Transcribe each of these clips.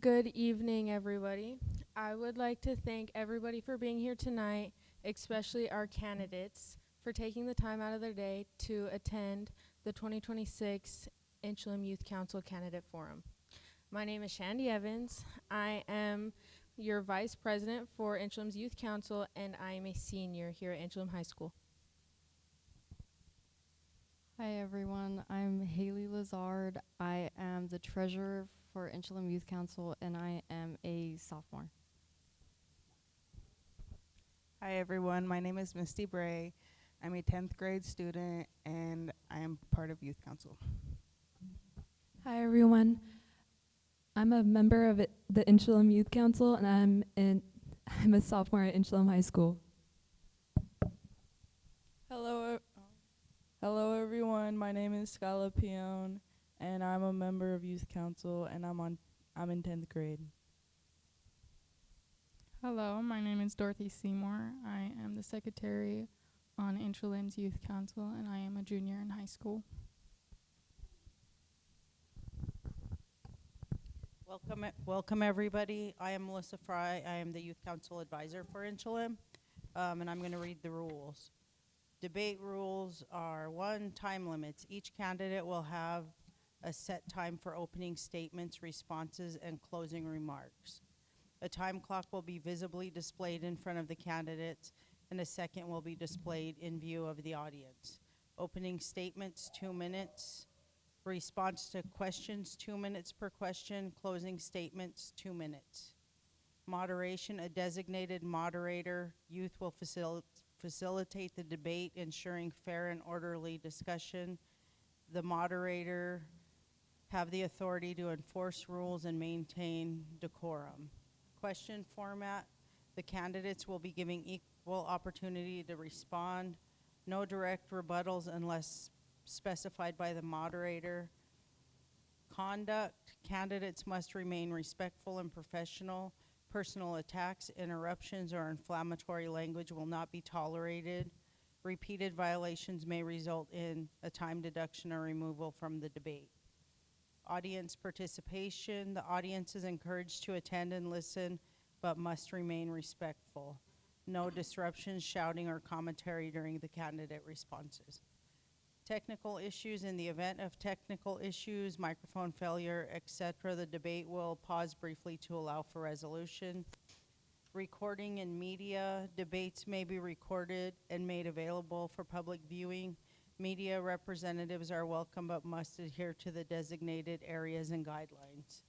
Good evening, everybody. I would like to thank everybody for being here tonight, especially our candidates, for taking the time out of their day to attend the 2026 Inchelium Youth Council Candidate Forum. My name is Shandy Evans. I am your Vice President for Inchelium's Youth Council, and I am a senior here at Inchelium High School. Hi everyone, I'm Haley Lazard. I am the treasurer for Inchelium Youth Council and I am a sophomore. Hi everyone, my name is Misty Bray. I'm a 10th grade student and I am part of Youth Council. Hi everyone. I'm a member of the Inchelium Youth Council and I'm a sophomore at Inchelium High School. Hello everyone. My name is Scala Pione, and I'm a member of Youth Council, and I'm in 10th grade. Hello, my name is Dorothy Seymour. I am the secretary on Inchelium's Youth Council, and I am a junior in high school. Welcome everybody. I am Melissa Fry. I am the Youth Council Advisor for Inchelium, and I'm going to read the rules. Debate rules are 1, time limits. Each candidate will have a set time for opening statements, responses, and closing remarks. A time clock will be visibly displayed in front of the candidates, and a second will be displayed in view of the audience. Opening statements, 2 minutes. Response to questions, 2 minutes per question. Closing statements, 2 minutes. Moderation, a designated moderator. Youth will facilitate the debate, ensuring fair and orderly discussion. The moderator have the authority to enforce rules and maintain decorum. Question format, the candidates will be giving equal opportunity to respond. No direct rebuttals unless specified by the moderator. Conduct, candidates must remain respectful and professional. Personal attacks, interruptions, or inflammatory language will not be tolerated. Repeated violations may result in a time deduction or removal from the debate. Audience participation, the audience is encouraged to attend and listen, but must remain respectful. No disruptions, shouting, or commentary during the candidate responses. Technical issues, in the event of technical issues, microphone failure, etc., the debate will pause briefly to allow for resolution. Recording and media, debates may be recorded and made available for public viewing. Media representatives are welcome but must adhere to the designated areas and guidelines.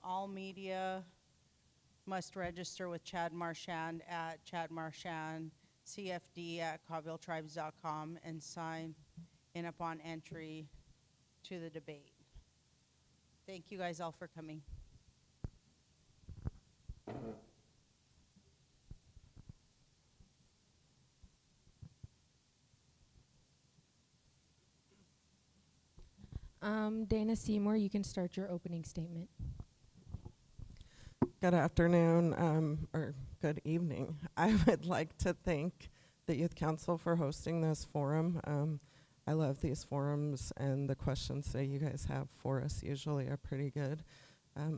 All media must register with Chad Marchand at chadmarchandcfd@covilletribes.com and sign in upon entry to the debate. Thank you guys all for coming. Dana Seymour, you can start your opening statement. Good afternoon, or good evening. I would like to thank the Youth Council for hosting this forum. I love these forums, and the questions that you guys have for us usually are pretty good.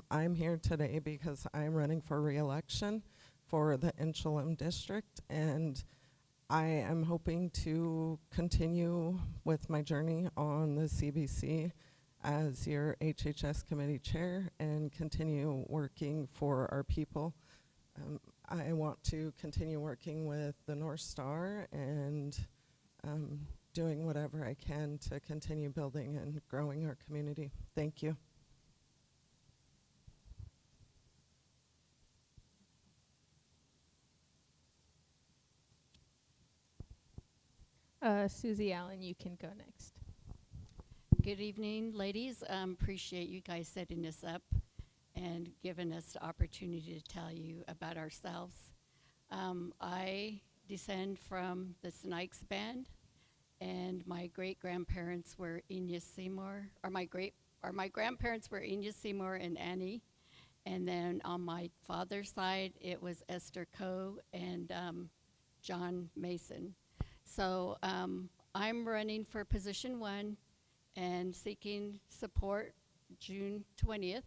I'm here today because I'm running for re-election for the Inchelium district, and I am hoping to continue with my journey on the CBC as your HHS committee chair and continue working for our people. I want to continue working with the North Star and doing whatever I can to continue building and growing our community. Thank you. Susie Allen, you can go next. Good evening, ladies. Appreciate you guys setting this up and giving us the opportunity to tell you about ourselves. I descend from the Snikes band, and my great-grandparents were Ines Seymour, or my grandparents were Ines Seymour and Annie. And then on my father's side, it was Esther Coe and John Mason. So I'm running for position 1 and seeking support June 20th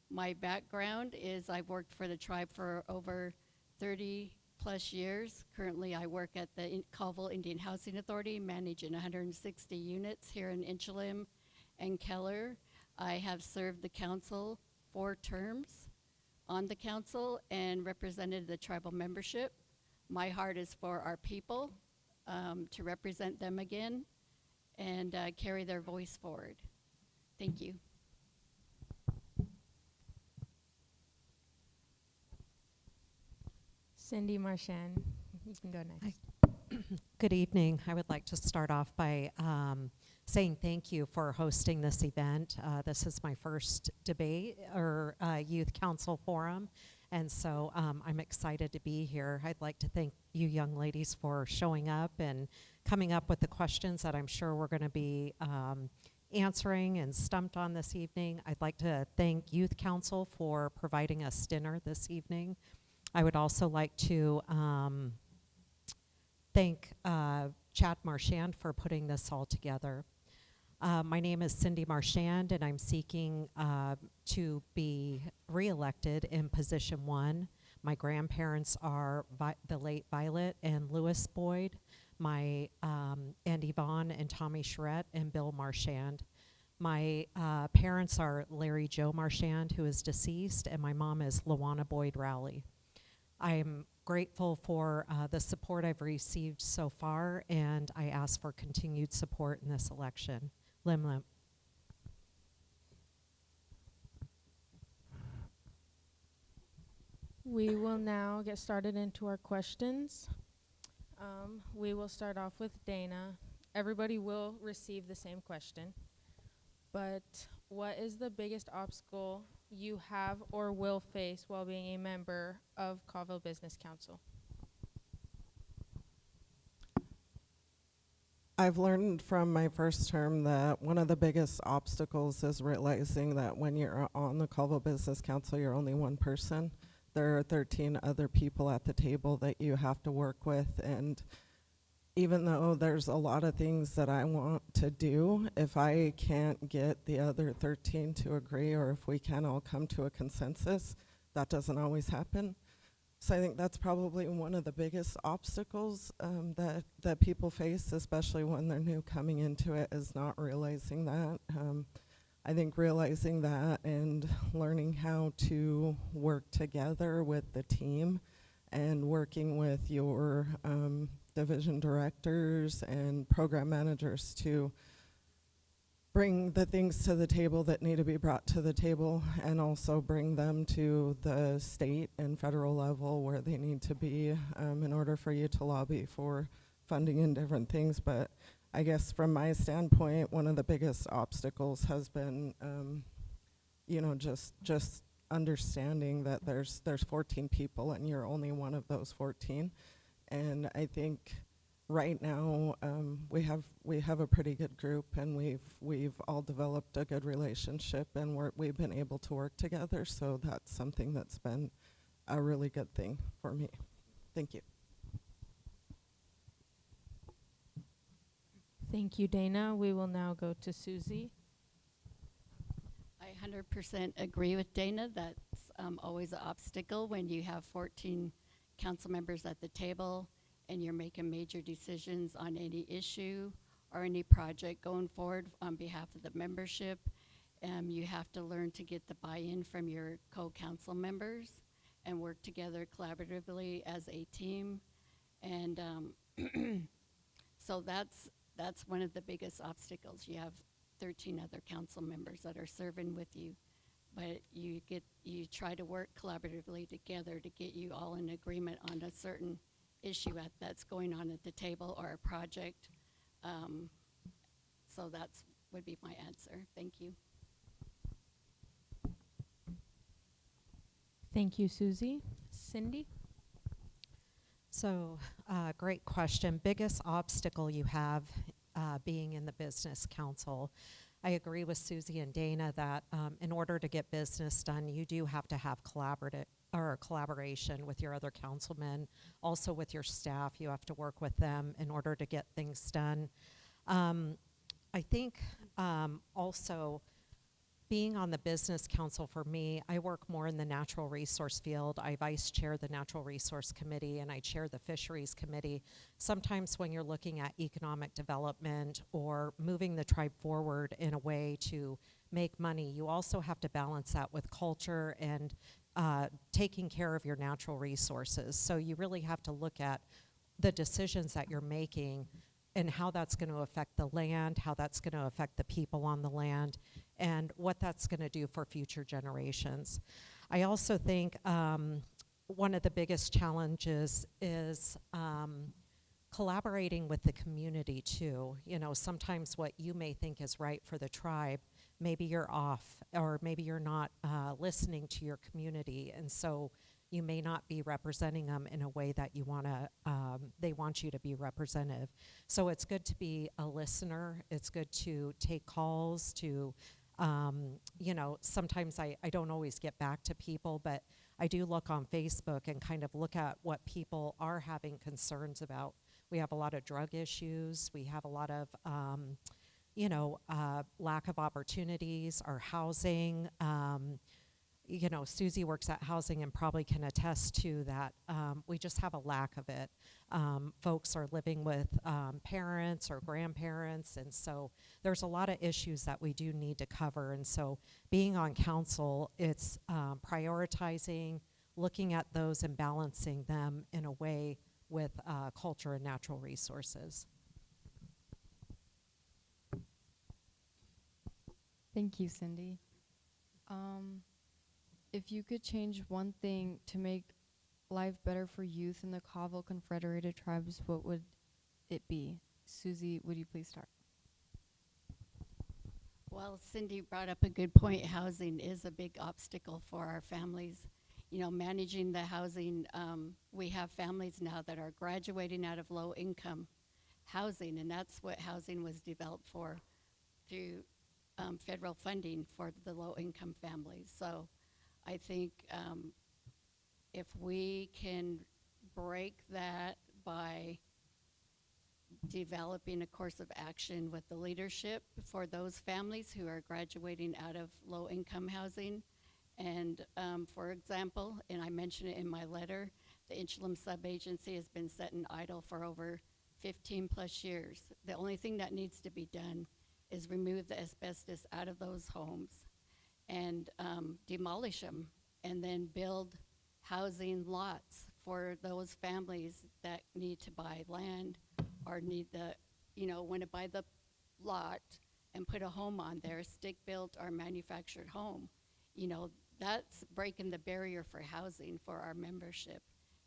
My background is I've worked for the tribe for over 30 plus years. Currently, I work at the Colville Indian Housing Authority, managing 160 units here in Inchelium and Keller. I have served the council 4 terms on the council and represented the tribal membership. My heart is for our people, to represent them again and carry their voice forward. Thank you. Cindy Marchand, you can go next. Good evening. I would like to start off by saying thank you for hosting this event. This is my first debate or youth council forum, and so I'm excited to be here. I'd like to thank you young ladies for showing up and coming up with the questions that I'm sure we're going to be answering and stumped on this evening. I'd like to thank youth council for providing us dinner this evening. I would also like to thank Chad Marchand for putting this all together. My name is Cindy Marchand, and I'm seeking to be reelected in position 1. My grandparents are the late Violet and Louis Boyd, and Yvonne and Tommy Charette and Bill Marchand. My parents are Larry Joe Marchand, who is deceased, and my mom is Lawana Boyd Rowley. I'm grateful for the support I've received so far, and I ask for continued support in this election. Lim Lim. We will now get started into our questions. We will start off with Dana. Everybody will receive the same question. But what is the biggest obstacle you have or will face while being a member of Colville Business Council? I've learned from my first term that one of the biggest obstacles is realizing that when you're on the Colville Business Council, you're only one person. There are 13 other people at the table that you have to work with, and even though there's a lot of things that I want to do, if I can't get the other 13 to agree, or if we can't all come to a consensus, that doesn't always happen. So I think that's probably one of the biggest obstacles that people face, especially when they're new coming into it, is not realizing that. I think realizing that and learning how to work together with the team and working with your division directors and program managers to bring the things to the table that need to be brought to the table, and also bring them to the state and federal level where they need to be in order for you to lobby for funding and different things. But I guess from my standpoint, one of the biggest obstacles has been just understanding that there's 14 people and you're only one of those 14. And I think right now we have a pretty good group, and we've all developed a good relationship, and we've been able to work together. So that's something that's been a really good thing for me. Thank you. Thank you, Dana. We will now go to Susie. I 100% agree with Dana. That's always an obstacle when you have 14 council members at the table and you're making major decisions on any issue or any project going forward on behalf of the membership. You have to learn to get the buy-in from your co-council members and work together collaboratively as a team. And so that's one of the biggest obstacles. You have 13 other council members that are serving with you, but you try to work collaboratively together to get you all in agreement on a certain issue that's going on at the table or a project. So that's would be my answer. Thank you. Thank you, Susie. Cindy? So, great question. Biggest obstacle you have being in the business council. I agree with Susie and Dana that in order to get business done, you do have to have collaboration with your other councilmen, also with your staff. You have to work with them in order to get things done. I think also being on the business council for me, I work more in the natural resource field. I vice chair the Natural Resource Committee and I chair the Fisheries Committee. Sometimes when you're looking at economic development or moving the tribe forward in a way to make money, you also have to balance that with culture and taking care of your natural resources. So you really have to look at the decisions that you're making and how that's going to affect the land, how that's going to affect the people on the land, and what that's going to do for future generations. I also think one of the biggest challenges is collaborating with the community too. You know, sometimes what you may think is right for the tribe, maybe you're off, or maybe you're not listening to your community, and so you may not be representing them in a way that you want to, they want you to be representative. So it's good to be a listener. It's good to take calls, to, you know, sometimes I don't always get back to people, but I do look on Facebook and kind of look at what people are having concerns about. We have a lot of drug issues. We have a lot of, you know, lack of opportunities, our housing. You know, Susie works at housing and probably can attest to that. We just have a lack of it. Folks are living with parents or grandparents, and so there's a lot of issues that we do need to cover. And so being on council, it's prioritizing, looking at those and balancing them in a way with culture and natural resources. Thank you, Cindy. If you could change one thing to make life better for youth in the Colville Confederated Tribes, what would it be? Susie, would you please start? Well, Cindy brought up a good point. Housing is a big obstacle for our families. You know, managing the housing, we have families now that are graduating out of low income housing, and that's what housing was developed for through federal funding for the low income families. So I think if we can break that by developing a course of action with the leadership for those families who are graduating out of low-income housing. And for example, and I mentioned it in my letter, the Inchelium sub-agency has been sitting idle for over 15 plus years. The only thing that needs to be done is remove the asbestos out of those homes and demolish them, and then build housing lots for those families that need to buy land or need the, you know, want to buy the lot and put a home on there, stick-built or manufactured home. You know, that's breaking the barrier for housing for our membership.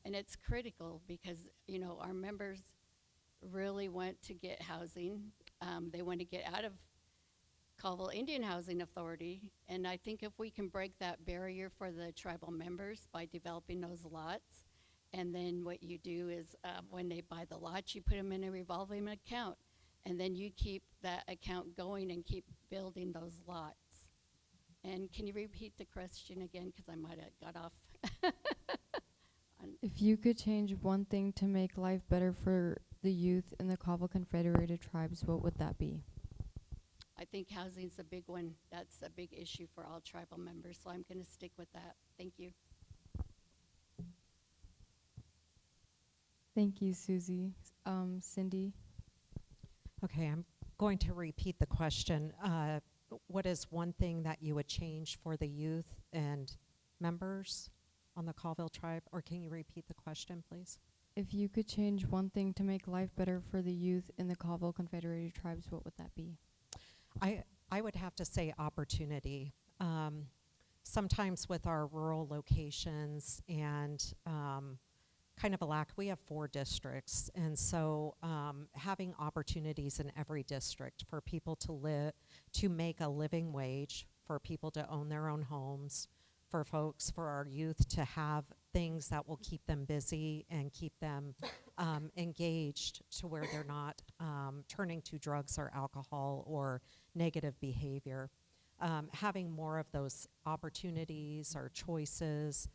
And it's critical because, you know, our members really want to get housing. They want to get out of Colville Indian Housing Authority, and I think if we can break that barrier for the tribal members by developing those lots, and then what you do is when they buy the lots, you put them in a revolving account, and then you keep that account going and keep building those lots. And can you repeat the question again, because I might have got off. If you could change one thing to make life better for the youth in the Colville Confederated Tribes, what would that be? I think housing's a big one. That's a big issue for all tribal members, so I'm going to stick with that. Thank you. Thank you, Susie. Cindy? Okay, I'm going to repeat the question. What is one thing that you would change for the youth and members on the Colville tribe? Or can you repeat the question, please? If you could change one thing to make life better for the youth in the Colville Confederated Tribes, what would that be? I would have to say opportunity. Sometimes with our rural locations and kind of a lack, we have 4 districts, and so having opportunities in every district for people to live, to make a living wage, for people to own their own homes, for folks, for our youth to have things that will keep them busy and keep them engaged to where they're not turning to drugs or alcohol or negative behavior. Having more of those opportunities or choices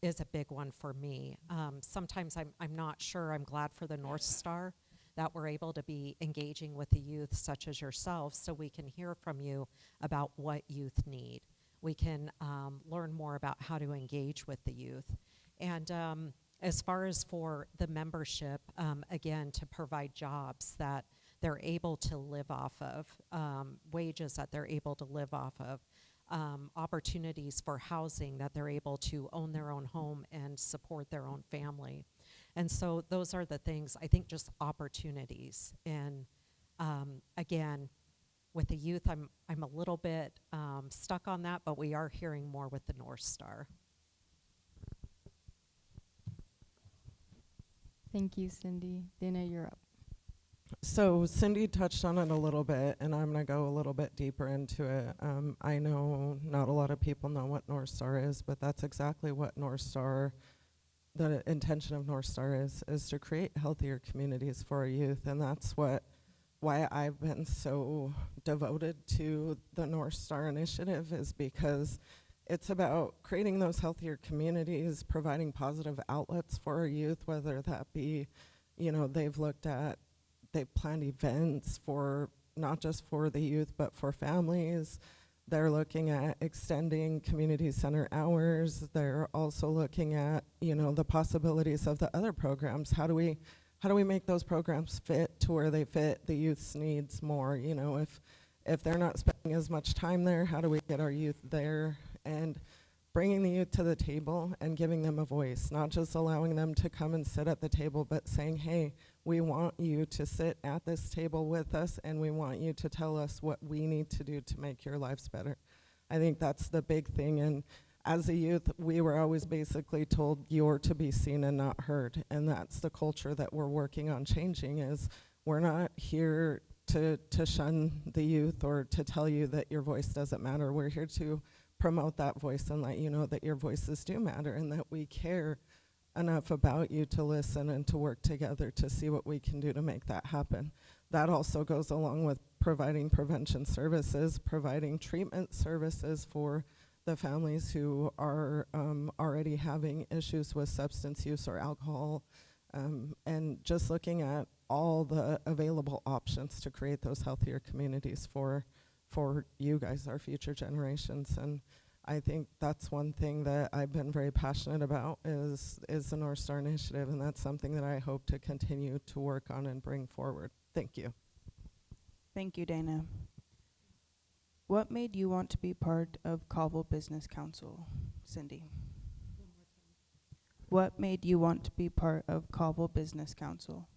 is a big one for me. Sometimes I'm not sure. I'm glad for the North Star that we're able to be engaging with the youth such as yourselves so we can hear from you about what youth need. We can learn more about how to engage with the youth. And as far as for the membership, again, to provide jobs that they're able to live off of, wages that they're able to live off of, opportunities for housing that they're able to own their own home and support their own family. And so those are the things, I think, just opportunities. And again, with the youth, I'm a little bit stuck on that, but we are hearing more with the North Star. Thank you, Cindy. Dana, you're up. So Cindy touched on it a little bit, and I'm going to go a little bit deeper into it. I know not a lot of people know what North Star is, but that's exactly what North Star, the intention of North Star is to create healthier communities for our youth, and that's why I've been so devoted to the North Star initiative, is because it's about creating those healthier communities, providing positive outlets for our youth, whether that be, they've planned events for not just for the youth, but for families. They're looking at extending community center hours. They're also looking at, the possibilities of the other programs. How do we make those programs fit to where they fit the youth's needs more? If they're not spending as much time there, how do we get our youth there? And bringing the youth to the table and giving them a voice, not just allowing them to come and sit at the table, but saying, hey, we want you to sit at this table with us, and we want you to tell us what we need to do to make your lives better. I think that's the big thing. And as a youth, we were always basically told you're to be seen and not heard. And that's the culture that we're working on changing. Is we're not here to shun the youth or to tell you that your voice doesn't matter. We're here to promote that voice and let you know that your voices do matter and that we care enough about you to listen and to work together to see what we can do to make that happen. That also goes along with providing prevention services, providing treatment services for the families who are already having issues with substance use or alcohol, and just looking at all the available options to create those healthier communities for you guys, our future generations. And I think that's one thing that I've been very passionate about is the North Star Initiative, and that's something that I hope to continue to work on and bring forward. Thank you. Thank you, Dana. What made you want to be part of Colville Business Council, Cindy? What made you want to be part of Colville Business Council?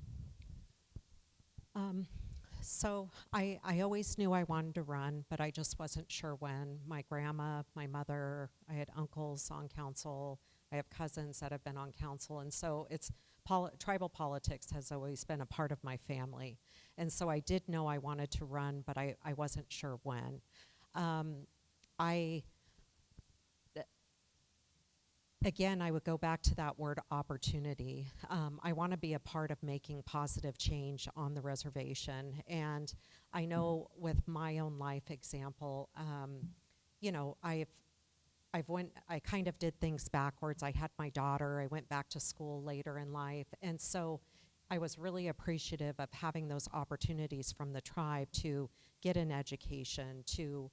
So I always knew I wanted to run, but I just wasn't sure when. My grandma, my mother, I had uncles on council. I have cousins that have been on council. And so it's tribal politics has always been a part of my family. And so I did know I wanted to run, but I wasn't sure when. Again, I would go back to that word opportunity. I want to be a part of making positive change on the reservation. And I know with my own life example, I kind of did things backwards. I had my daughter, I went back to school later in life. And so I was really appreciative of having those opportunities from the tribe to get an education, to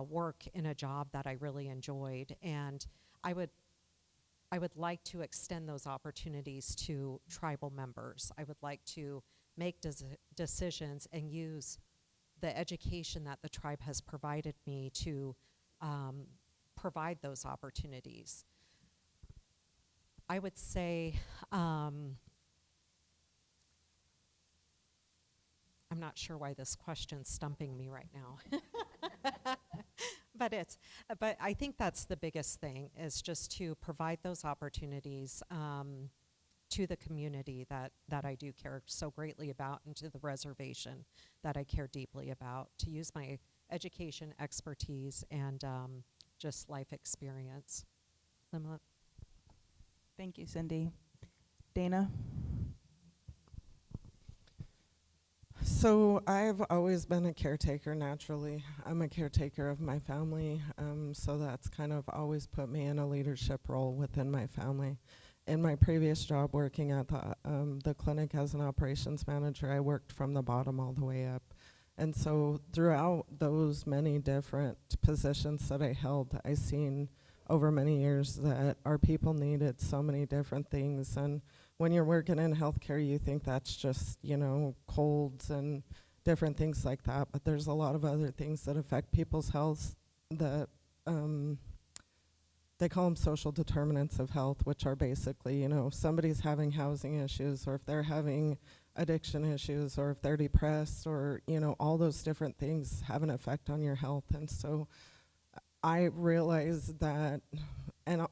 work in a job that I really enjoyed. And I would like to extend those opportunities to tribal members. I would like to make decisions and use the education that the tribe has provided me to provide those opportunities. I would say, I'm not sure why this question's stumping me right now. But I think that's the biggest thing, is just to provide those opportunities to the community that I do care so greatly about, and to the reservation that I care deeply about, to use my education, expertise, and just life experience. Thank you, Cindy. Dana? So I've always been a caretaker naturally. I'm a caretaker of my family, so that's kind of always put me in a leadership role within my family. in my previous job working at the clinic as an operations manager, I worked from the bottom all the way up. And so throughout those many different positions that I held, I seen over many years that our people needed so many different things. And when you're working in healthcare, you think that's just, you know, colds and different things like that. But there's a lot of other things that affect people's health that they call them social determinants of health, which are basically, you know, if somebody's having housing issues, or if they're having addiction issues, or if they're depressed, or, you know, all those different things have an effect on your health. And so I realized that, and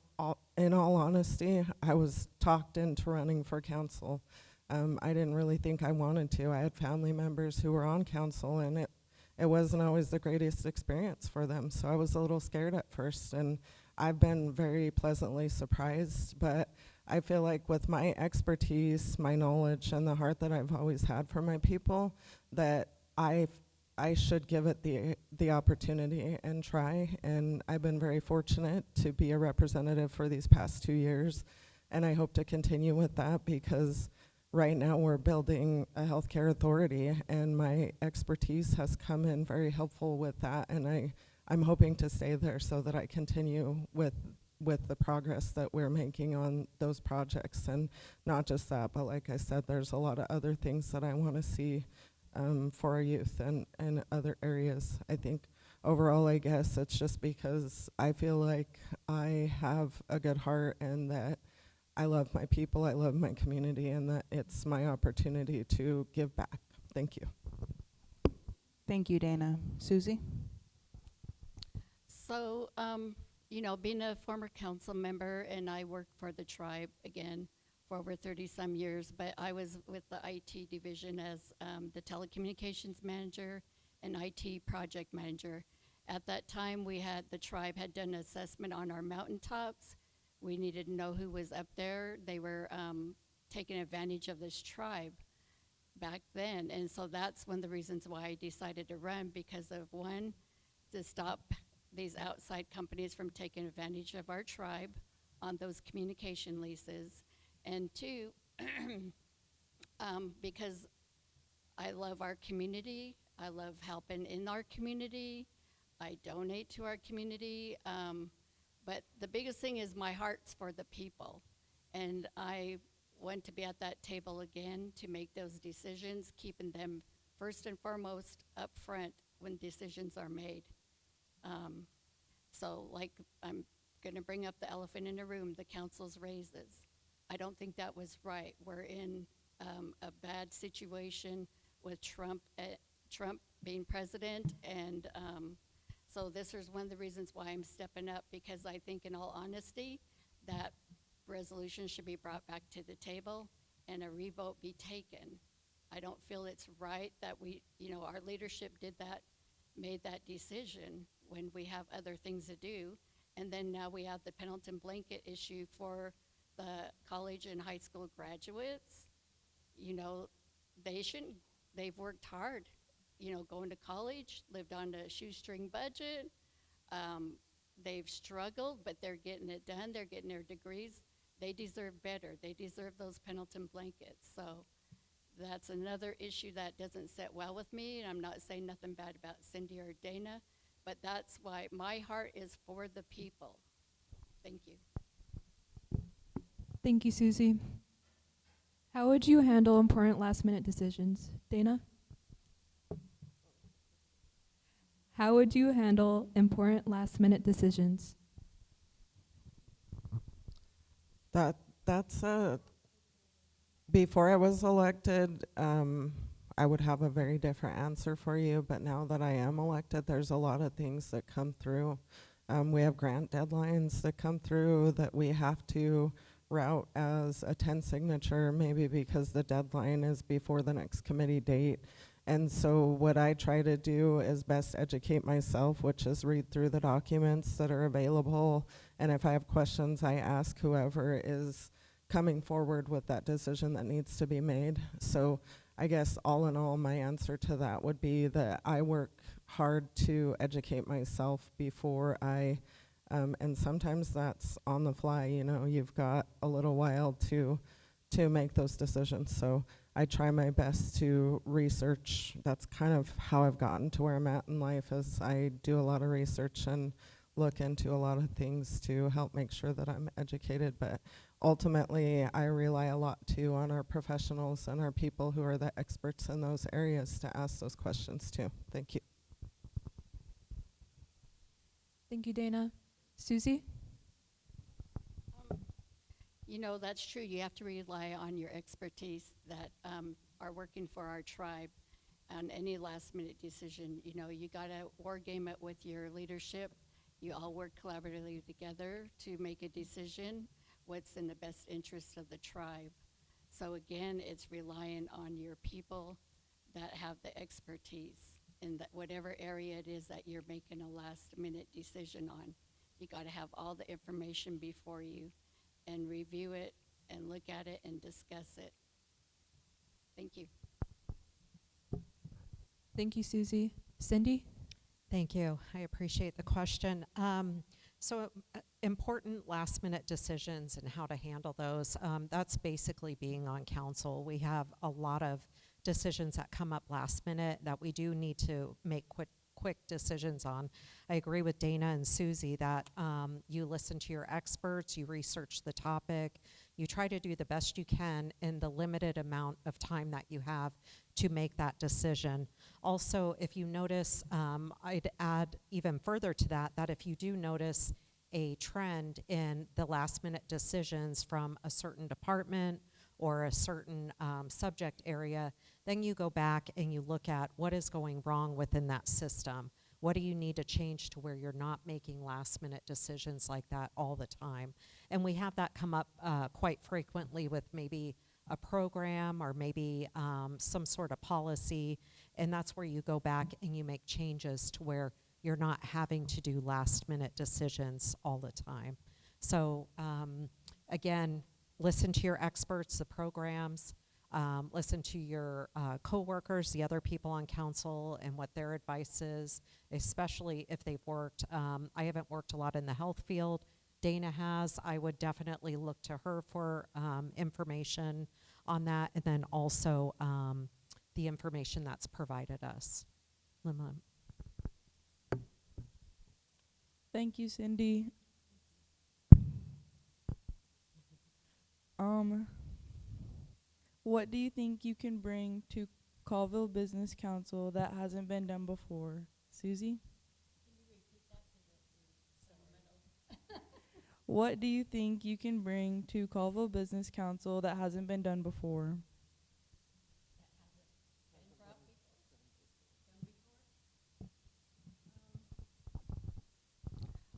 in all honesty, I was talked into running for council. I didn't really think I wanted to. I had family members who were on council, and it wasn't always the greatest experience for them. So I was a little scared at first, and I've been very pleasantly surprised. But I feel like with my expertise, my knowledge, and the heart that I've always had for my people, that I should give it the opportunity and try. And I've been very fortunate to be a representative for these past 2 years, and I hope to continue with that, because right now we're building a healthcare authority, and my expertise has come in very helpful with that, and I'm hoping to stay there so that I continue with the progress that we're making on those projects. And not just that, but like I said, there's a lot of other things that I want to see for our youth and other areas. I think overall, I guess it's just because I feel like I have a good heart, and that I love my people, I love my community, and that it's my opportunity to give back. Thank you. Thank you, Dana. Susie? So, you know, being a former council member, and I worked for the tribe again for over 30-some years, but I was with the IT division as the telecommunications manager and IT project manager. At that time, the tribe had done an assessment on our mountaintops. We needed to know who was up there. They were taking advantage of this tribe back then, and so that's one of the reasons why I decided to run, because of, one, to stop these outside companies from taking advantage of our tribe on those communication leases, and two, because I love our community, I love helping in our community, I donate to our community, but the biggest thing is my heart's for the people, and I want to be at that table again to make those decisions, keeping them first and foremost up front when decisions are made. So, like, I'm going to bring up the elephant in the room, the council's raises. I don't think that was right. We're in a bad situation with Trump being president, and so this is one of the reasons why I'm stepping up, because I think, in all honesty, that resolution should be brought back to the table and a revote be taken. I don't feel it's right that our leadership made that decision when we have other things to do. And then now we have the Pendleton blanket issue for the college and high school graduates. You know, they've worked hard, going to college, lived on a shoestring budget. They've struggled, but they're getting it done. They're getting their degrees. They deserve better. They deserve those Pendleton blankets. So that's another issue that doesn't sit well with me. And I'm not saying nothing bad about Cindy or Dana, but that's why my heart is for the people. Thank you. Thank you, Susie. How would you handle important last-minute decisions? Dana? How would you handle important last-minute decisions? That's before I was elected, I would have a very different answer for you, but now that I am elected, there's a lot of things that come through. We have grant deadlines that come through that we have to route as a 10 signature, maybe because the deadline is before the next committee date. And so what I try to do is best educate myself, which is read through the documents that are available. And if I have questions, I ask whoever is coming forward with that decision that needs to be made. So I guess all in all, my answer to that would be that I work hard to educate myself before I And sometimes that's on the fly, you know, you've got a little while to make those decisions. So I try my best to research. That's kind of how I've gotten to where I'm at in life, is I do a lot of research and look into a lot of things to help make sure that I'm educated. But ultimately, I rely a lot too on our professionals and our people who are the experts in those areas to ask those questions too. Thank you. Thank you, Dana. Susie? You know, that's true. You have to rely on your expertise that are working for our tribe on any last minute decision. You know, you got to war game it with your leadership. You all work collaboratively together to make a decision what's in the best interest of the tribe. So again, it's relying on your people that have the expertise in that whatever area it is that you're making a last minute decision on. You got to have all the information before you and review it and look at it and discuss it. Thank you. Thank you, Susie. Cindy? Thank you. I appreciate the question. Important last minute decisions and how to handle those. That's basically being on council. We have a lot of decisions that come up last minute that we do need to make quick decisions on. I agree with Dana and Susie that you listen to your experts, you research the topic, you try to do the best you can in the limited amount of time that you have to make that decision. Also, if you notice, I'd add even further to that, that if you do notice a trend in the last minute decisions from a certain department or a certain subject area, then you go back and you look at what is going wrong within that system. What do you need to change to where you're not making last minute decisions like that all the time? And we have that come up quite frequently with maybe a program or maybe some sort of policy, and that's where you go back and you make changes to where you're not having to do last minute decisions all the time. So again, listen to your experts, the programs, listen to your coworkers, the other people on council, and what their advice is, especially if they've worked. I haven't worked a lot in the health field. Dana has. I would definitely look to her for information on that, and then also the information that's provided us. Lima. Thank you, Cindy. What do you think you can bring to Colville Business Council that hasn't been done before? Susie? What do you think you can bring to Colville Business Council that hasn't been done before?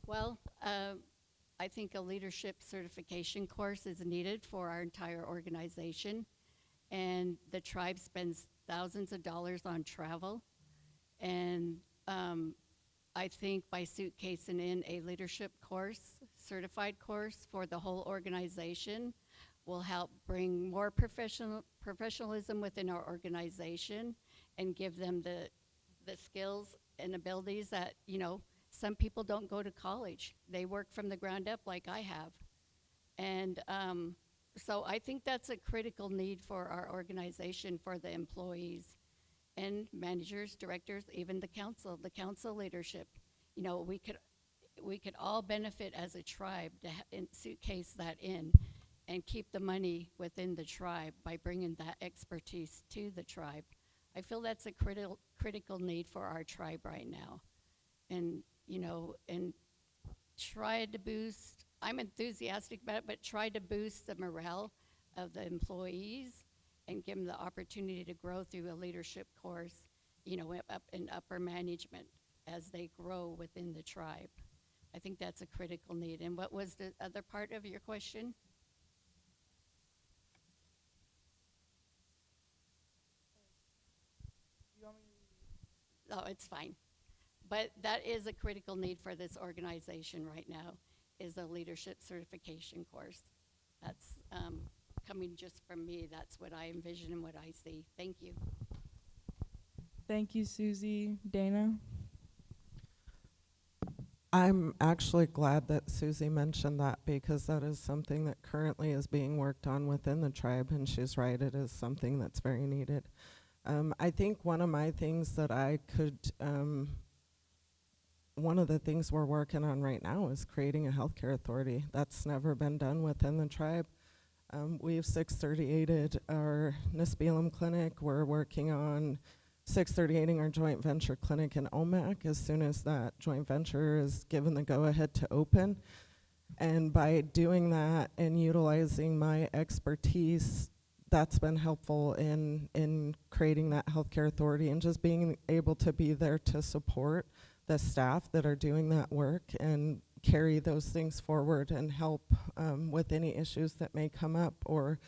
Well, I think a leadership certification course is needed for our entire organization. And the tribe spends thousands of dollars on travel. And I think by suitcasing in a leadership course, certified course for the whole organization will help bring more professionalism within our organization and give them the skills and abilities that, you know, some people don't go to college. They work from the ground up like I have. And so I think that's a critical need for our organization, for the employees and managers, directors, even the council leadership. You know, we could all benefit as a tribe to suitcase that in and keep the money within the tribe by bringing that expertise to the tribe. I feel that's a critical need for our tribe right now. And, you know, and try to boost, I'm enthusiastic about it, but try to boost the morale of the employees and give them the opportunity to grow through a leadership course, you know, up in upper management as they grow within the tribe. I think that's a critical need. And what was the other part of your question? Oh, it's fine. But that is a critical need for this organization right now, is a leadership certification course. That's coming just from me. That's what I envision and what I see. Thank you. Thank you, Susie. Dana? I'm actually glad that Susie mentioned that, because that is something that currently is being worked on within the tribe, and she's right, it is something that's very needed. I think one of my things that one of the things we're working on right now is creating a healthcare authority. That's never been done within the tribe. We've 638'd our Nispelum clinic. We're working on 638ing our joint venture clinic in OMAC as soon as that joint venture is given the go-ahead to open. And by doing that and utilizing my expertise, that's been helpful in creating that healthcare authority and just being able to be there to support the staff that are doing that work and carry those things forward and help with any issues that may come up, or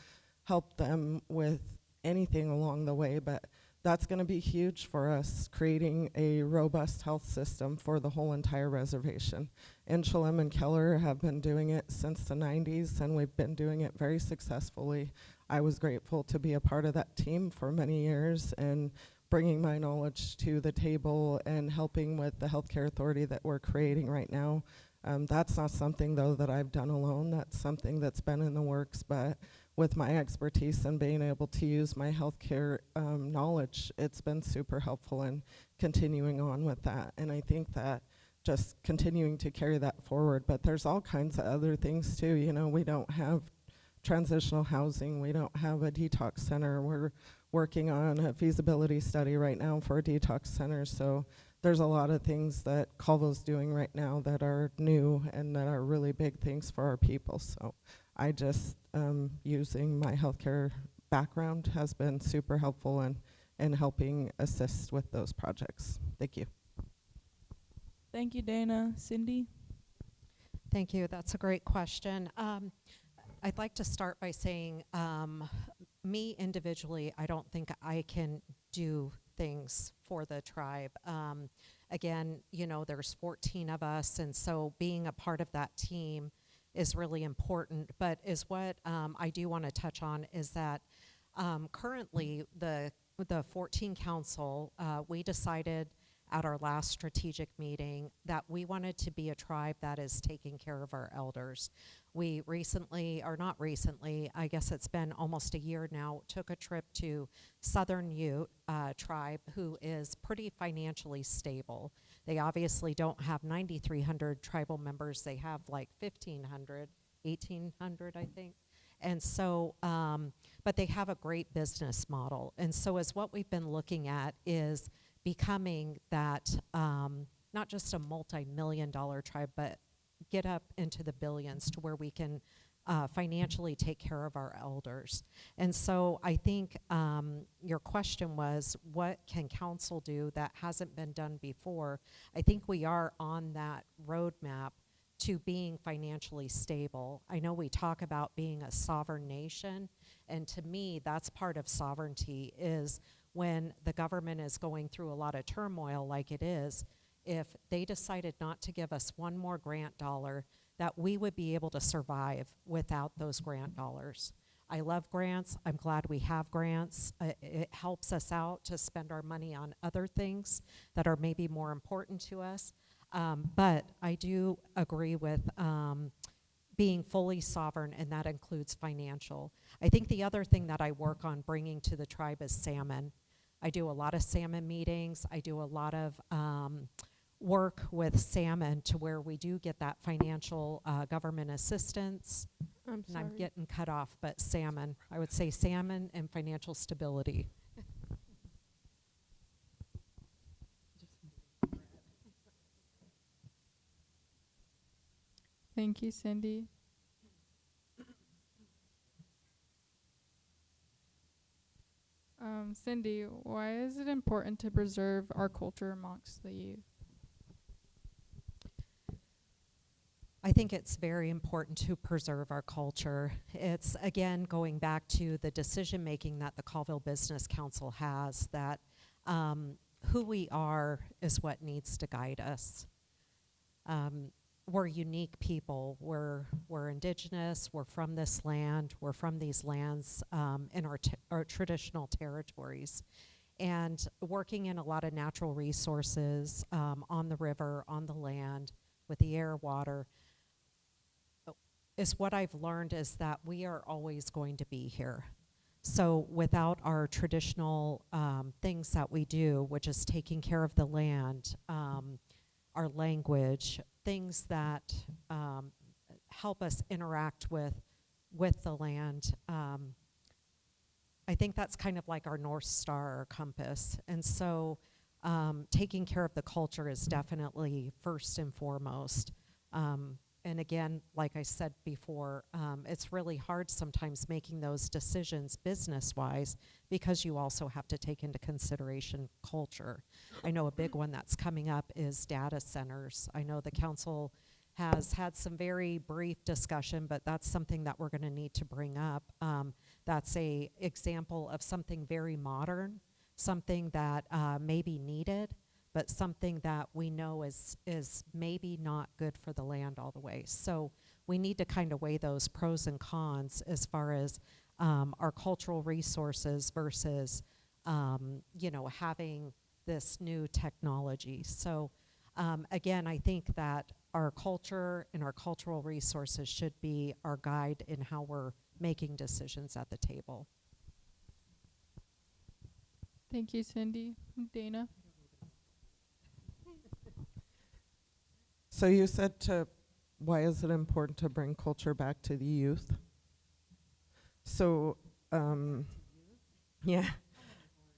help them with anything along the way. But that's going to be huge for us, creating a robust health system for the whole entire reservation. Inchelium and Keller have been doing it since the 90s, and we've been doing it very successfully. I was grateful to be a part of that team for many years and bringing my knowledge to the table and helping with the healthcare authority that we're creating right now. That's not something, though, that I've done alone. That's something that's been in the works, but with my expertise and being able to use my healthcare knowledge, it's been super helpful in continuing on with that. And I think that just continuing to carry that forward. But there's all kinds of other things too. You know, we don't have transitional housing. We don't have a detox center. We're working on a feasibility study right now for a detox center. So there's a lot of things that Colville's doing right now that are new and that are really big things for our people. So I just, using my healthcare background has been super helpful in helping assist with those projects. Thank you. Thank you, Dana. Cindy? Thank you. That's a great question. I'd like to start by saying, me individually, I don't think I can do things for the tribe. Again, you know, there's 14 of us, and so being a part of that team is really important. But is what I do want to touch on is that currently the 14 council, we decided at our last strategic meeting that we wanted to be a tribe that is taking care of our elders. We recently, or not recently, I guess it's been almost a year now, took a trip to Southern Ute tribe, who is pretty financially stable. They obviously don't have 9,300 tribal members. They have like 1,500, 1,800, I think. And so, but they have a great business model. And so as what we've been looking at is becoming that, not just a multi-million-dollar tribe, but get up into the billions to where we can financially take care of our elders. And so I think your question was, what can council do that hasn't been done before? I think we are on that roadmap to being financially stable. I know we talk about being a sovereign nation, and to me, that's part of sovereignty, is when the government is going through a lot of turmoil like it is, if they decided not to give us one more grant dollar, that we would be able to survive without those grant dollars. I love grants. I'm glad we have grants. It helps us out to spend our money on other things that are maybe more important to us. But I do agree with being fully sovereign, and that includes financial. I think the other thing that I work on bringing to the tribe is salmon. I do a lot of salmon meetings. I do a lot of work with salmon to where we do get that financial government assistance. And I'm getting cut off, but salmon. I would say salmon and financial stability. Thank you, Cindy. Cindy, why is it important to preserve our culture amongst the youth? I think it's very important to preserve our culture. It's, again, going back to the decision making that the Colville Business Council has, that who we are is what needs to guide us. We're unique people. We're indigenous. We're from this land. We're from these lands in our traditional territories. And working in a lot of natural resources on the river, on the land, with the air, water, is what I've learned is that we are always going to be here. So without our traditional things that we do, which is taking care of the land, our language, things that help us interact with the land, I think that's kind of like our North Star or compass. And so taking care of the culture is definitely first and foremost. And again, like I said before, it's really hard sometimes making those decisions business-wise because you also have to take into consideration culture. I know a big one that's coming up is data centers. I know the council has had some very brief discussion, but that's something that we're going to need to bring up. That's a example of something very modern, something that may be needed, but something that we know is maybe not good for the land all the way. So we need to kind of weigh those pros and cons as far as our cultural resources versus, having this new technology. So again, I think that our culture and our cultural resources should be our guide in how we're making decisions at the table. Thank you, Cindy. Dana? So you said why is it important to bring culture back to the youth? So, yeah,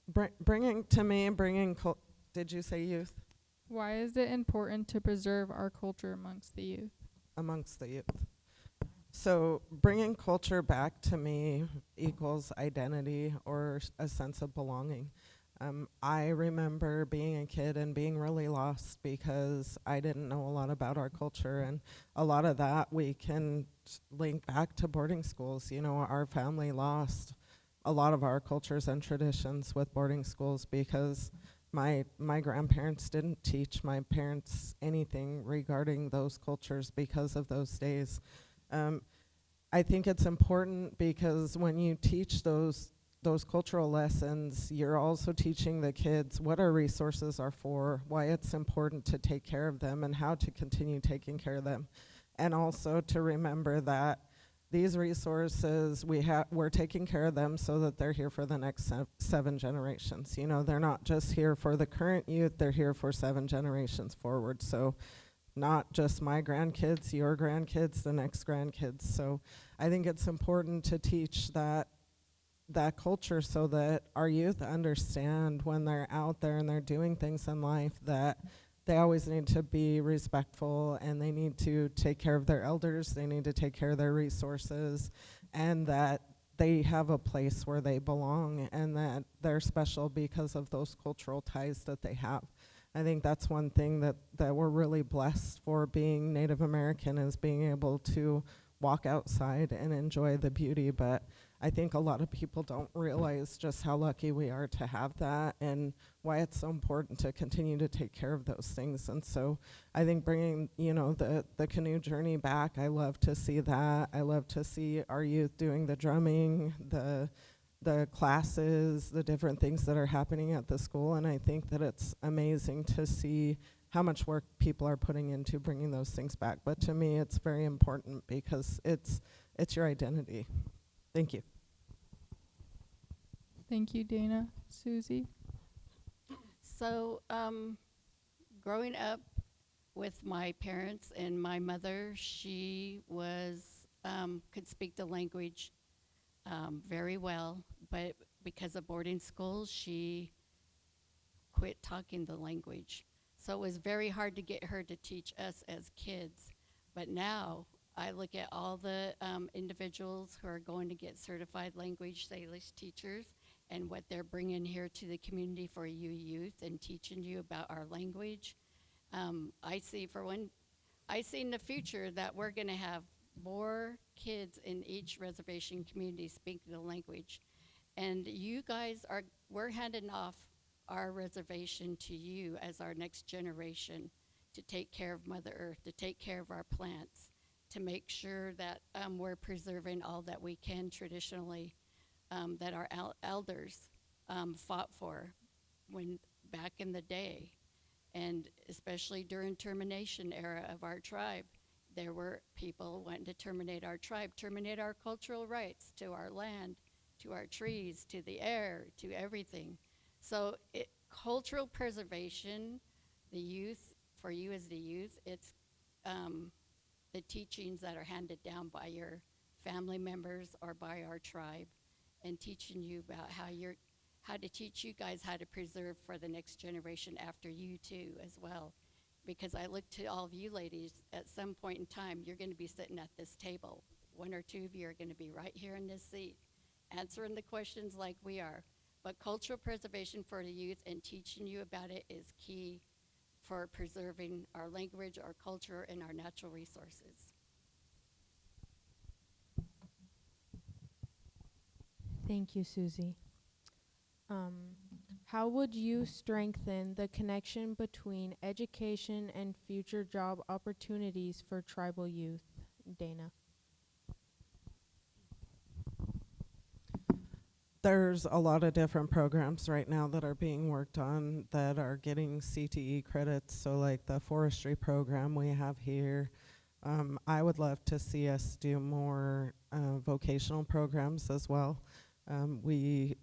bringing did you say youth? Why is it important to preserve our culture amongst the youth? Amongst the youth. So bringing culture back to me equals identity or a sense of belonging. I remember being a kid and being really lost because I didn't know a lot about our culture, and a lot of that we can link back to boarding schools. You know, our family lost a lot of our cultures and traditions with boarding schools because my grandparents didn't teach my parents anything regarding those cultures because of those days. I think it's important because when you teach those cultural lessons, you're also teaching the kids what our resources are for, why it's important to take care of them, and how to continue taking care of them. And also to remember that these resources, we're taking care of them so that they're here for the next 7 generations. You know, they're not just here for the current youth, they're here for 7 generations forward. So not just my grandkids, your grandkids, the next grandkids. So I think it's important to teach that culture so that our youth understand when they're out there and they're doing things in life that they always need to be respectful, and they need to take care of their elders, they need to take care of their resources, and that they have a place where they belong and that they're special because of those cultural ties that they have. I think that's one thing that we're really blessed for being Native American, is being able to walk outside and enjoy the beauty. But I think a lot of people don't realize just how lucky we are to have that and why it's so important to continue to take care of those things. And so I think bringing, the canoe journey back, I love to see that. I love to see our youth doing the drumming, the classes, the different things that are happening at the school. And I think that it's amazing to see how much work people are putting into bringing those things back. But to me, it's very important because it's your identity. Thank you. Thank you, Dana. Susie? So, growing up with my parents and my mother, she could speak the language very well, but because of boarding school, she quit talking the language. So it was very hard to get her to teach us as kids. But now I look at all the individuals who are going to get certified language Salish teachers and what they're bringing here to the community for you youth and teaching you about our language. I see in the future that we're going to have more kids in each reservation community speaking the language. And you guys we're handing off our reservation to you as our next generation to take care of Mother Earth, to take care of our plants, to make sure that we're preserving all that we can traditionally that our elders fought for back in the day. And especially during termination era of our tribe, there were people wanting to terminate our tribe, terminate our cultural rights to our land, to our trees, to the air, to everything. So cultural preservation, the youth, for you as the youth, it's the teachings that are handed down by your family members or by our tribe, and teaching you about how to teach you guys how to preserve for the next generation after you too as well. Because I look to all of you ladies, at some point in time, you're gonna be sitting at this table. One or two of you are gonna be right here in this seat, answering the questions like we are. But cultural preservation for the youth and teaching you about it is key for preserving our language, our culture, and our natural resources. Thank you, Susie. How would you strengthen the connection between education and future job opportunities for tribal youth? Dana. There's a lot of different programs right now that are being worked on that are getting CTE credits. So like the forestry program we have here. I would love to see us do more vocational programs as well. We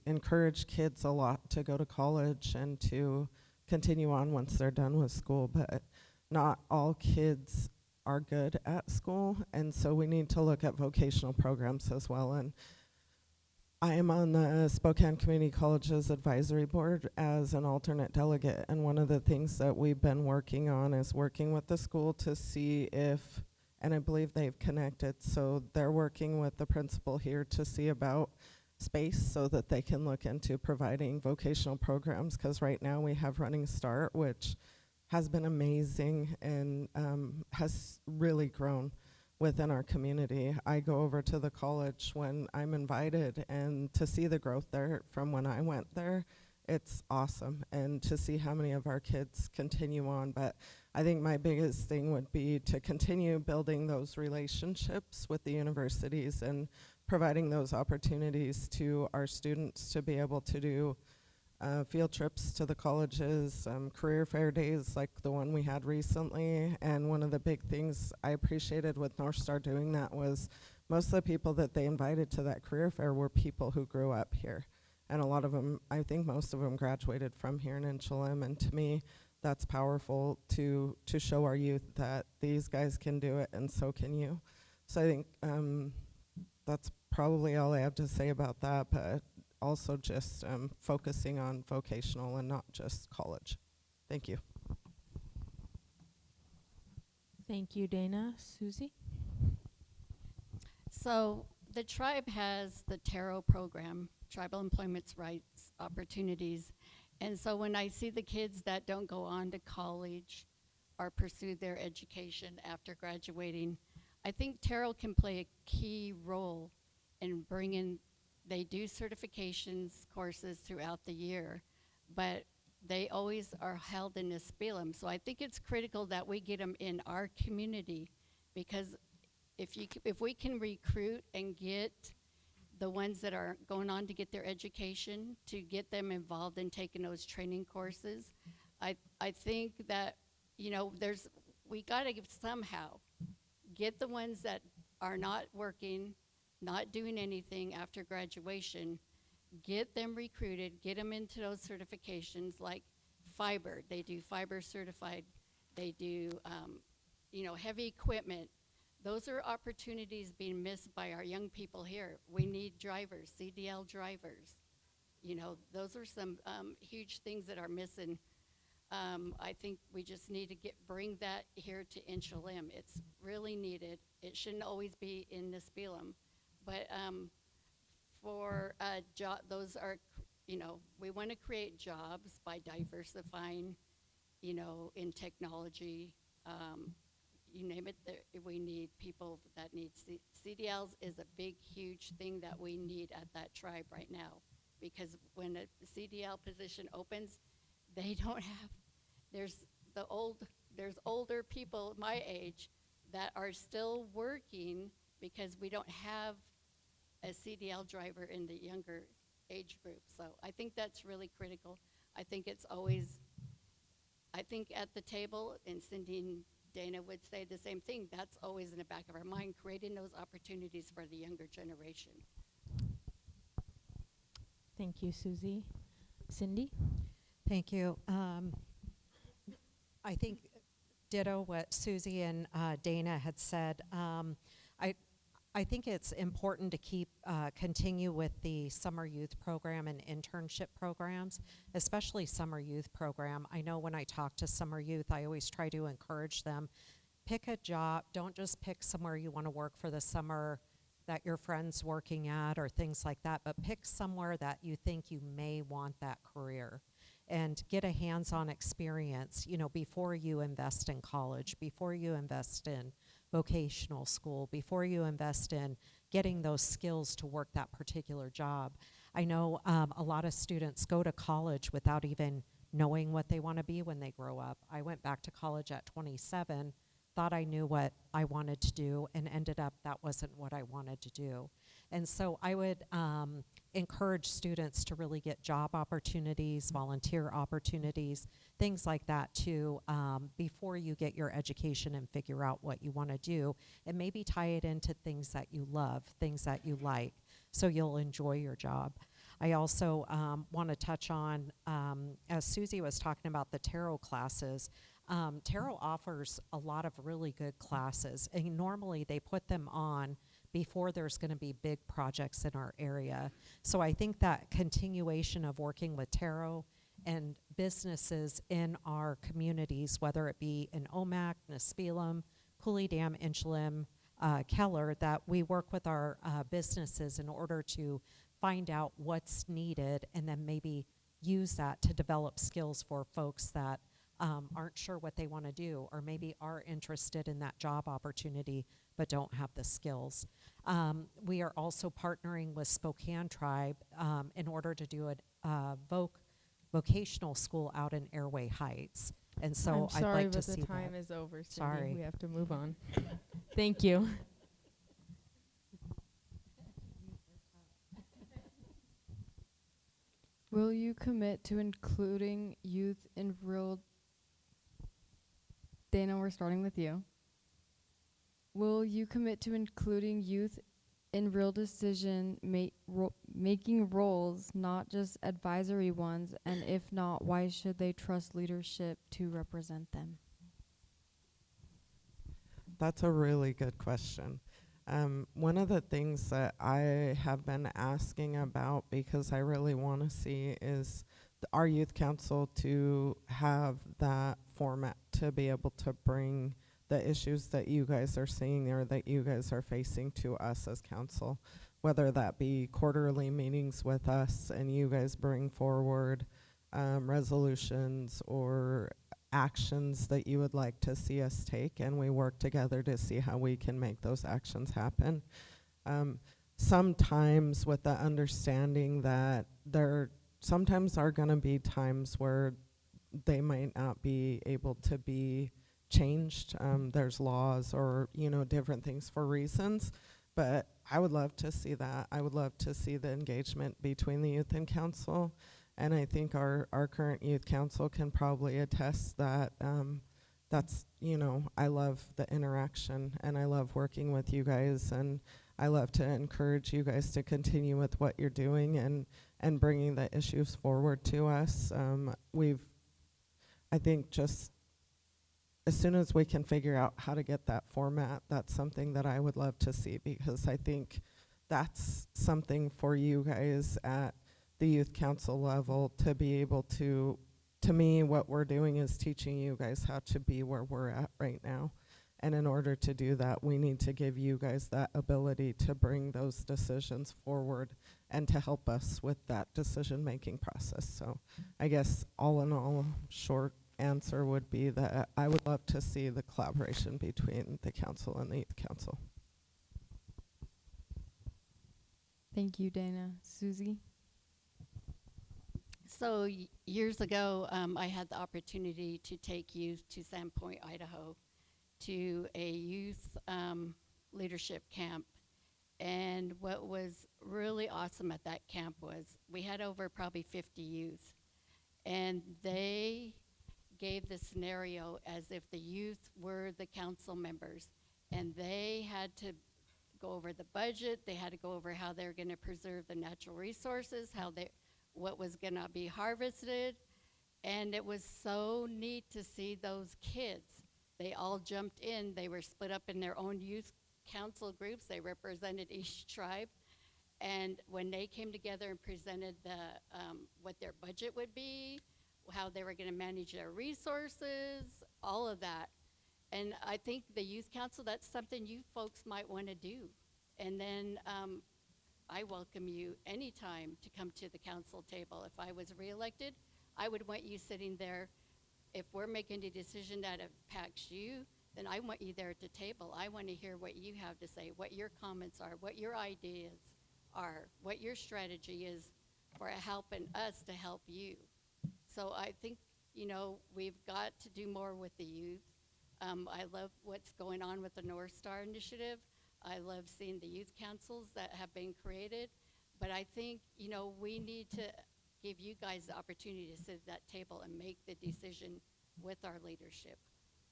encourage kids a lot to go to college and to continue on once they're done with school, but not all kids are good at school, and so we need to look at vocational programs as well. And I am on the Spokane Community Colleges Advisory Board as an alternate delegate, and one of the things that we've been working on is working with the school to see if, and I believe they've connected, so they're working with the principal here to see about space so that they can look into providing vocational programs, because right now we have Running Start, which has been amazing and has really grown within our community. I go over to the college when I'm invited, and to see the growth there from when I went there, it's awesome. And to see how many of our kids continue on. But I think my biggest thing would be to continue building those relationships with the universities and providing those opportunities to our students to be able to do field trips to the colleges, career fair days like the one we had recently. And one of the big things I appreciated with North Star doing that was most of the people that they invited to that career fair were people who grew up here. And a lot of them, I think most of them graduated from here in Inchelium. And to me, that's powerful to show our youth that these guys can do it and so can you. So I think that's probably all I have to say about that, but also just focusing on vocational and not just college. Thank you. Thank you, Dana. Susie? So the tribe has the TARO program, Tribal Employment Rights Opportunities. And so when I see the kids that don't go on to college or pursue their education after graduating, I think TARO can play a key role in bringing, they do certifications courses throughout the year, but they always are held in Nispelum. So I think it's critical that we get them in our community, because if we can recruit and get the ones that are going on to get their education, to get them involved in taking those training courses, I think that, you know, we gotta somehow get the ones that are not working, not doing anything after graduation, get them recruited, get them into those certifications like fiber. They do fiber certified. They do, you know, heavy equipment. Those are opportunities being missed by our young people here. We need drivers, CDL drivers. You know, those are some huge things that are missing. I think we just need to bring that here to Inchelium. It's really needed. It shouldn't always be in Nispelum. But for those are, you know, we want to create jobs by diversifying, you know, in technology. You name it, we need people that need CDLs is a big, huge thing that we need at that tribe right now. Because when a CDL position opens, they don't have, there's older people my age that are still working because we don't have a CDL driver in the younger age group. So I think that's really critical. I think it's always I think at the table, and Cindy and Dana would say the same thing, that's always in the back of our mind, creating those opportunities for the younger generation. Thank you, Susie. Cindy? Thank you. I think ditto what Susie and Dana had said. I think it's important to continue with the summer youth program and internship programs, especially summer youth program. I know when I talk to summer youth, I always try to encourage them, pick a job. Don't just pick somewhere you want to work for the summer that your friend's working at or things like that, but pick somewhere that you think you may want that career and get a hands-on experience, before you invest in college, before you invest in vocational school, before you invest in getting those skills to work that particular job. I know a lot of students go to college without even knowing what they want to be when they grow up. I went back to college at 27, thought I knew what I wanted to do, and ended up that wasn't what I wanted to do. And so I would encourage students to really get job opportunities, volunteer opportunities, things like that too, before you get your education and figure out what you want to do, and maybe tie it into things that you love, things that you like, so you'll enjoy your job. I also want to touch on, as Susie was talking about the tarot classes, tarot offers a lot of really good classes, and normally they put them on before there's going to be big projects in our area. So I think that continuation of working with tarot and businesses in our communities, whether it be in Omak, Nispelum, Cooley Dam, Inchelium, Keller, that we work with our businesses in order to find out what's needed and then maybe use that to develop skills for folks that aren't sure what they want to do, or maybe are interested in that job opportunity but don't have the skills. We are also partnering with Spokane Tribe in order to do a vocational school out in Airway Heights. And so I'm sorry, I'd like to but see the time that. is over, Cindy. Sorry. We have to move on. Thank you. Will you commit to including youth in real... Dana, we're starting with you. Will you commit to including youth in real decision making roles, not just advisory ones? And if not, why should they trust leadership to represent them? That's a really good question. One of the things that I have been asking about, because I really want to see, is our youth council to have that format to be able to bring the issues that you guys are seeing there, that you guys are facing, to us as council, whether that be quarterly meetings with us and you guys bring forward resolutions or actions that you would like to see us take, and we work together to see how we can make those actions happen. Sometimes with the understanding that there sometimes are going to be times where they might not be able to be changed. There's laws or, different things for reasons, but I would love to see that. I would love to see the engagement between the youth and council. And I think our current youth council can probably attest that that's, I love the interaction and I love working with you guys, and I love to encourage you guys to continue with what you're doing and bringing the issues forward to us. I think just as soon as we can figure out how to get that format, that's something that I would love to see, because I think that's something for you guys at the youth council level to be able to me, what we're doing is teaching you guys how to be where we're at right now. And in order to do that, we need to give you guys that ability to bring those decisions forward and to help us with that decision-making process. So I guess all in all, short answer would be that I would love to see the collaboration between the council and the youth council. Thank you, Dana. Susie? So years ago, I had the opportunity to take youth to Sandpoint, Idaho, to a youth leadership camp. And what was really awesome at that camp was we had over probably 50 youth. And they gave the scenario as if the youth were the council members, and they had to go over the budget, they had to go over how they're gonna preserve the natural resources, what was gonna be harvested, and it was so neat to see those kids. They all jumped in, they were split up in their own youth council groups, they represented each tribe, and when they came together and presented what their budget would be, how they were gonna manage their resources, all of that. And I think the youth council, that's something you folks might wanna do. And then I welcome you anytime to come to the council table. If I was reelected, I would want you sitting there. If we're making a decision that impacts you, then I want you there at the table. I wanna hear what you have to say, what your comments are, what your ideas are, what your strategy is for helping us to help you. So I think, we've got to do more with the youth. I love what's going on with the North Star Initiative. I love seeing the youth councils that have been created. But I think, we need to give you guys the opportunity to sit at that table and make the decision with our leadership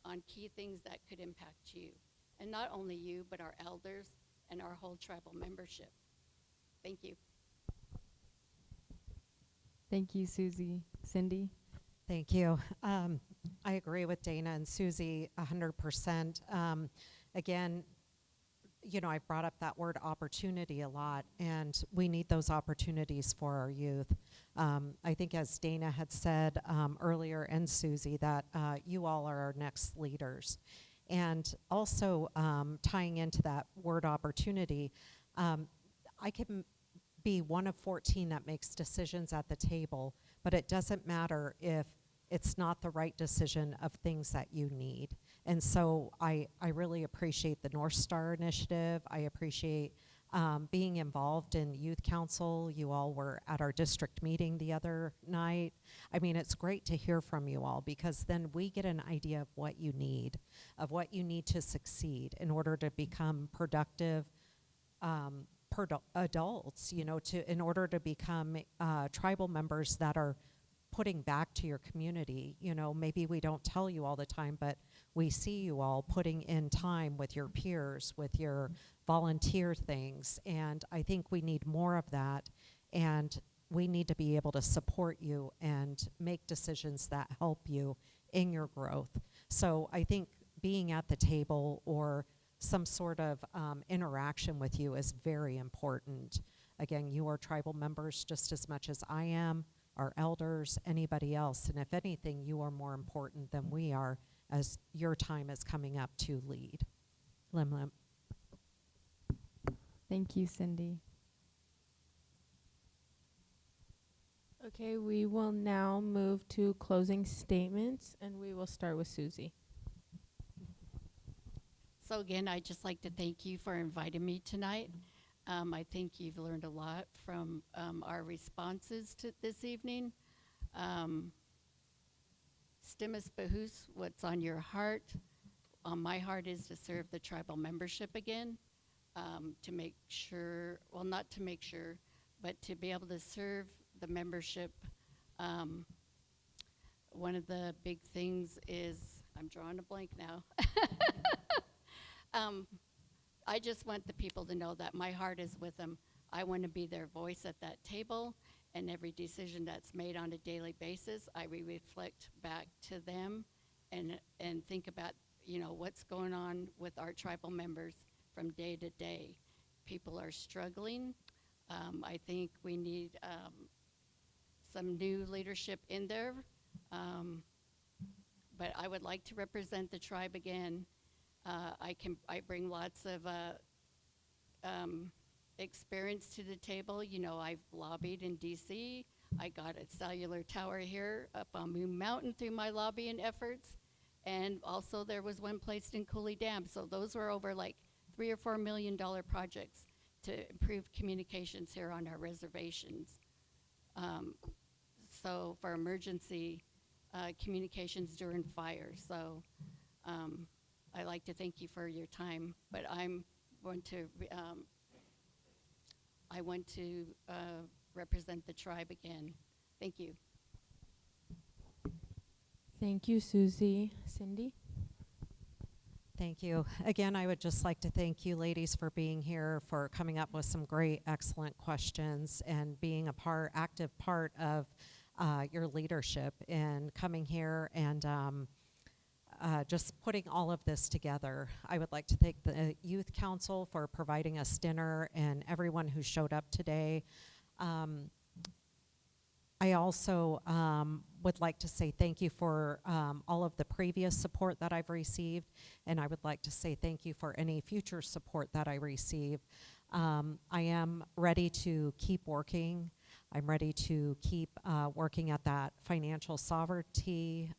on key things that could impact you. And not only you, but our elders and our whole tribal membership. Thank you. Thank you, Susie. Cindy? Thank you. I agree with Dana and Susie 100%. Again, I've brought up that word opportunity a lot, and we need those opportunities for our youth. I think as Dana had said earlier, and Susie, that you all are our next leaders. And also tying into that word opportunity, I can be one of 14 that makes decisions at the table, but it doesn't matter if it's not the right decision of things that you need. And so I really appreciate the North Star Initiative. I appreciate being involved in youth council. You all were at our district meeting the other night. I mean, it's great to hear from you all, because then we get an idea of what you need to succeed in order to become productive adults, in order to become tribal members that are putting back to your community. Maybe we don't tell you all the time, but we see you all putting in time with your peers, with your volunteer things, and I think we need more of that, and we need to be able to support you and make decisions that help you in your growth. So I think being at the table or some sort of interaction with you is very important. Again, you are tribal members just as much as I am, our elders, anybody else, and if anything, you are more important than we are as your time is coming up to lead. Lim Lim. Thank you, Cindy. Okay, we will now move to closing statements, and we will start with Susie. So again, I'd just like to thank you for inviting me tonight. I think you've learned a lot from our responses to this evening. Stimus Bahus, what's on your heart? On my heart is to serve the tribal membership again, to make sure, well, not to make sure, but to be able to serve the membership. One of the big things is, I'm drawing a blank now. I just want the people to know that my heart is with them. I want to be their voice at that table, and every decision that's made on a daily basis, I reflect back to them and think about, what's going on with our tribal members from day to day. People are struggling. I think we need some new leadership in there, but I would like to represent the tribe again. I bring lots of experience to the table. I've lobbied in DC. I got a cellular tower here up on Moon Mountain through my lobbying efforts. And also there was one placed in Cooley Dam. So those were over like $3 or $4 million projects to improve communications here on our reservations. So for emergency communications during fire. So I'd like to thank you for your time, but I want to represent the tribe again. Thank you. Thank you, Susie. Cindy? Thank you. Again, I would just like to thank you ladies for being here, for coming up with some great, excellent questions, and being a active part of your leadership in coming here and just putting all of this together. I would like to thank the Youth Council for providing us dinner and everyone who showed up today. I also would like to say thank you for all of the previous support that I've received, and I would like to say thank you for any future support that I receive. I am ready to keep working. I'm ready to keep working at that financial sovereignty.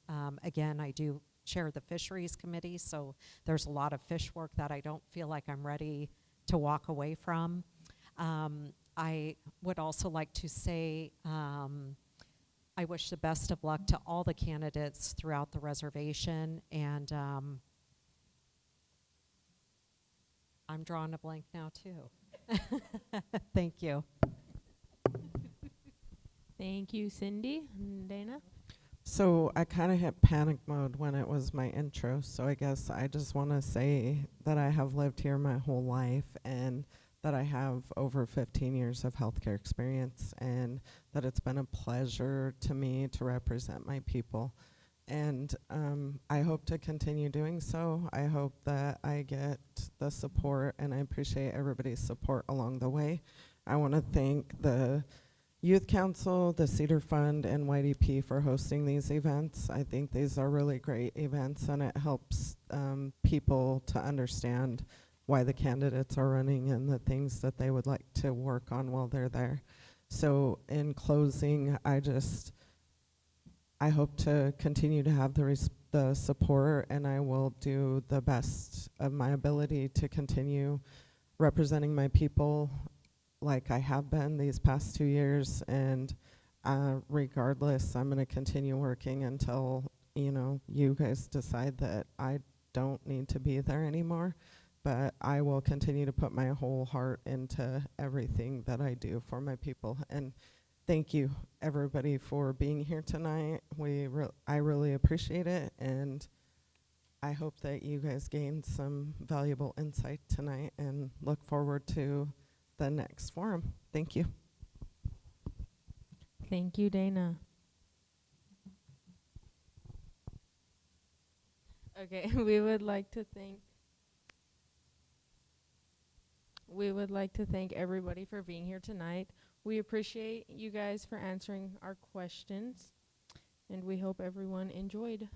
Again, I do chair the fisheries committee, so there's a lot of fish work that I don't feel like I'm ready to walk away from. I would also like to say I wish the best of luck to all the candidates throughout the reservation, and I'm drawing a blank now too. Thank you. Thank you, Cindy. Dana? So I kind of hit panic mode when it was my intro, so I guess I just want to say that I have lived here my whole life and that I have over 15 years of healthcare experience, and that it's been a pleasure to me to represent my people. And I hope to continue doing so. I hope that I get the support, and I appreciate everybody's support along the way. I want to thank the Youth Council, the Cedar Fund, and YDP for hosting these events. I think these are really great events, and it helps people to understand why the candidates are running and the things that they would like to work on while they're there. So in closing, I hope to continue to have the support, and I will do the best of my ability to continue representing my people like I have been these past 2 years. And regardless, I'm going to continue working until, you guys decide that I don't need to be there anymore. But I will continue to put my whole heart into everything that I do for my people. And thank you, everybody, for being here tonight. I really appreciate it, and I hope that you guys gained some valuable insight tonight, and look forward to the next forum. Thank you. Thank you, Dana. Okay, we would like to thank everybody for being here tonight. We appreciate you guys for answering our questions, and we hope everyone enjoyed.